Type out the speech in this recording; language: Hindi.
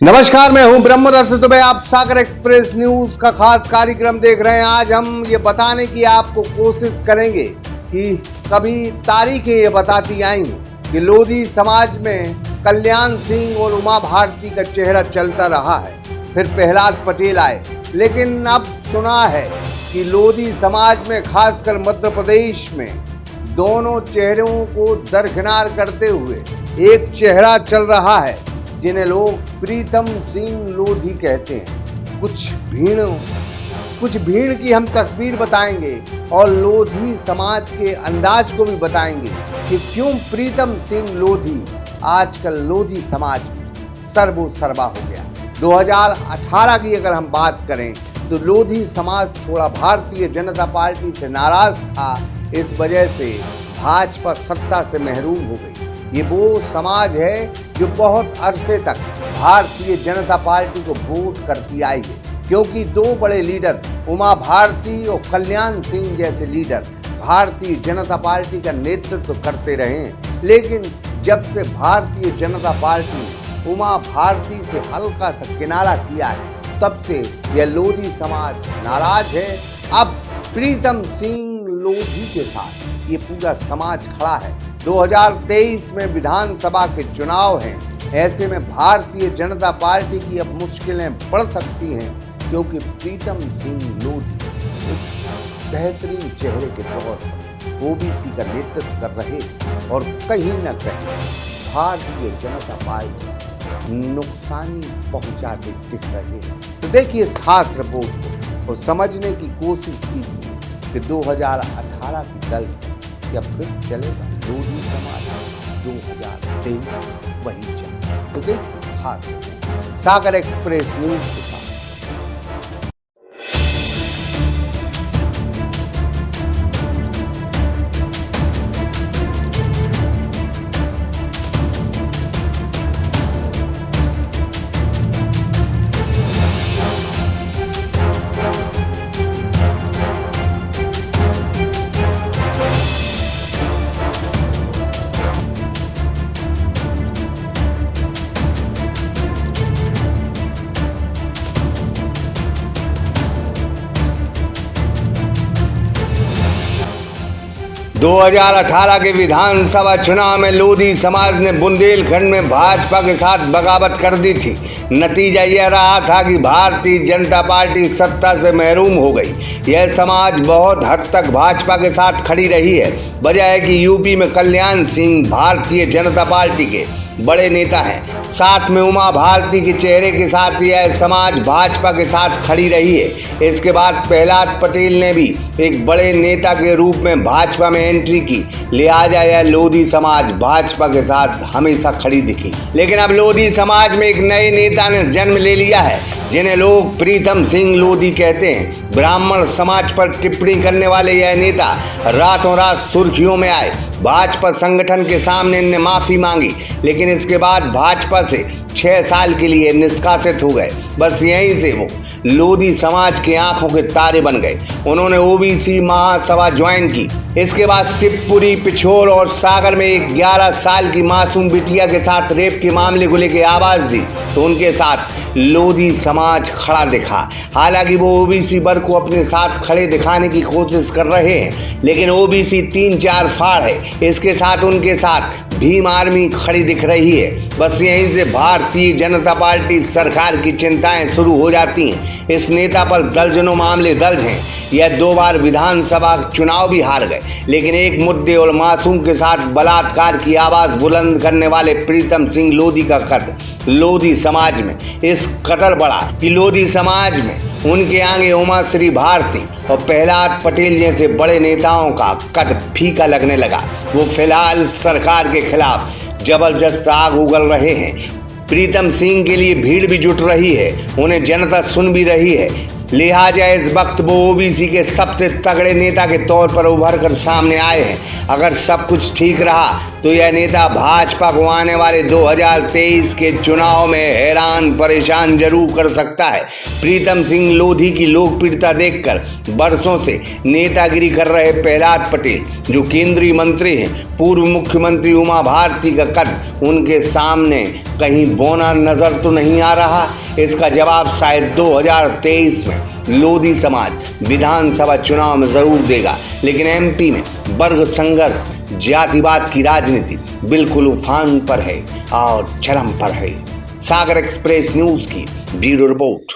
नमस्कार, मैं हूं ब्रह्मदर्श दुबे। आप सागर एक्सप्रेस न्यूज का खास कार्यक्रम देख रहे हैं। आज हम ये बताने की आपको कोशिश करेंगे कि कभी तारीखें ये बताती आई कि लोधी समाज में कल्याण सिंह और उमा भारती का चेहरा चलता रहा है, फिर प्रहलाद पटेल आए, लेकिन अब सुना है कि लोधी समाज में खासकर मध्य प्रदेश में दोनों चेहरों को दरकिनार करते हुए एक चेहरा चल रहा है जिन्हें लोग प्रीतम सिंह लोधी कहते हैं। कुछ भीड़ की हम तस्वीर बताएंगे और लोधी समाज के अंदाज को भी बताएंगे कि क्यों प्रीतम सिंह लोधी आजकल लोधी समाज में सर्वोसर्वा हो गया। 2018 की अगर हम बात करें तो लोधी समाज थोड़ा भारतीय जनता पार्टी से नाराज था, इस वजह से भाजपा सत्ता से महरूम हो गई। ये वो समाज है जो बहुत अरसे तक भारतीय जनता पार्टी को वोट करती आई है, क्योंकि दो बड़े लीडर उमा भारती और कल्याण सिंह जैसे लीडर भारतीय जनता पार्टी का नेतृत्व करते रहे हैं। लेकिन जब से भारतीय जनता पार्टी ने उमा भारती से हल्का सा किनारा किया है, तब से यह लोधी समाज नाराज है। अब प्रीतम सिंह लोधी के साथ ये पूरा समाज खड़ा है। 2023 में विधानसभा के चुनाव हैं, ऐसे में भारतीय जनता पार्टी की अब मुश्किलें बढ़ सकती हैं, क्योंकि प्रीतम सिंह लोधी एक बेहतरीन चेहरे के तौर पर ओबीसी का नेतृत्व कर रहे और कहीं न कहीं भारतीय जनता पार्टी नुकसानी पहुंचाते दिख रहे हैं। तो देखिए इस खास रिपोर्ट को और समझने की कोशिश कीजिए कि 2018 की दल या फिर चलेगा लोधी समाज 2023 वही चले। तो देखिए खास सागर एक्सप्रेस न्यूज के साथ। – 2018 के विधानसभा चुनाव में लोधी समाज ने बुंदेलखंड में भाजपा के साथ बगावत कर दी थी। नतीजा यह रहा था कि भारतीय जनता पार्टी सत्ता से महरूम हो गई। यह समाज बहुत हद तक भाजपा के साथ खड़ी रही है। वजह है कि यूपी में कल्याण सिंह भारतीय जनता पार्टी के बड़े नेता हैं, साथ में उमा भारती के चेहरे के साथ यह समाज भाजपा के साथ खड़ी रही है। इसके बाद प्रहलाद पटेल ने भी एक बड़े नेता के रूप में भाजपा में एंट्री की, लिहाजा यह लोधी समाज भाजपा के साथ हमेशा खड़ी दिखी। लेकिन अब लोधी समाज में एक नए नेता ने जन्म ले लिया है, जिन्हें लोग प्रीतम सिंह लोधी कहते हैं। ब्राह्मण समाज पर टिप्पणी करने वाले यह नेता रातों रात सुर्खियों में आए। भाजपा संगठन के सामने इन्हें माफी मांगी, लेकिन इसके बाद भाजपा से 6 साल के लिए निष्कासित हो गए। बस यहीं से वो लोधी समाज की आंखों के तारे बन गए। उन्होंने ओबीसी महासभा ज्वाइन की। इसके बाद शिवपुरी, पिछोर और सागर में एक 11 साल की मासूम बिटिया के साथ रेप के मामले को लेकर आवाज दी तो उनके साथ लोधी समाज खड़ा दिखा। हालांकि वो ओबीसी वर्ग को अपने साथ खड़े दिखाने की कोशिश कर रहे हैं, लेकिन ओबीसी 3-4 फाड़ है। इसके साथ उनके साथ भीम आर्मी खड़ी दिख रही है। बस यहीं से भारतीय जनता पार्टी सरकार की चिंताएं शुरू हो जाती हैं। इस नेता पर दर्जनों मामले दर्ज हैं। यह 2 बार विधानसभा चुनाव भी हार गए, लेकिन एक मुद्दे और मासूम के साथ बलात्कार की आवाज बुलंद करने वाले प्रीतम सिंह लोधी का कद लोधी समाज में इस कदर बढ़ा कि लोधी समाज में उनके आगे उमा श्री भारती और प्रहलाद पटेल जैसे बड़े नेताओं का कद फीका लगने लगा। वो फिलहाल सरकार के खिलाफ जबरदस्त आग उगल रहे हैं। प्रीतम सिंह के लिए भीड़ भी जुट रही है, उन्हें जनता सुन भी रही है। लिहाजा इस वक्त वो ओबीसी के सबसे तगड़े नेता के तौर पर उभर कर सामने आए हैं। अगर सब कुछ ठीक रहा तो यह नेता भाजपा को आने वाले 2023 के चुनाव में हैरान परेशान जरूर कर सकता है। प्रीतम सिंह लोधी की लोकप्रियता देखकर बरसों से नेतागिरी कर रहे प्रहलाद पटेल, जो केंद्रीय मंत्री हैं, पूर्व मुख्यमंत्री उमा भारती का कद उनके सामने कहीं बौना नजर तो नहीं आ रहा। इसका जवाब शायद 2023 में लोधी समाज विधानसभा चुनाव में जरूर देगा। लेकिन एमपी में वर्ग संघर्ष, जातिवाद की राजनीति बिल्कुल उफान पर है और चरम पर है। सागर एक्सप्रेस न्यूज की ब्यूरो रिपोर्ट।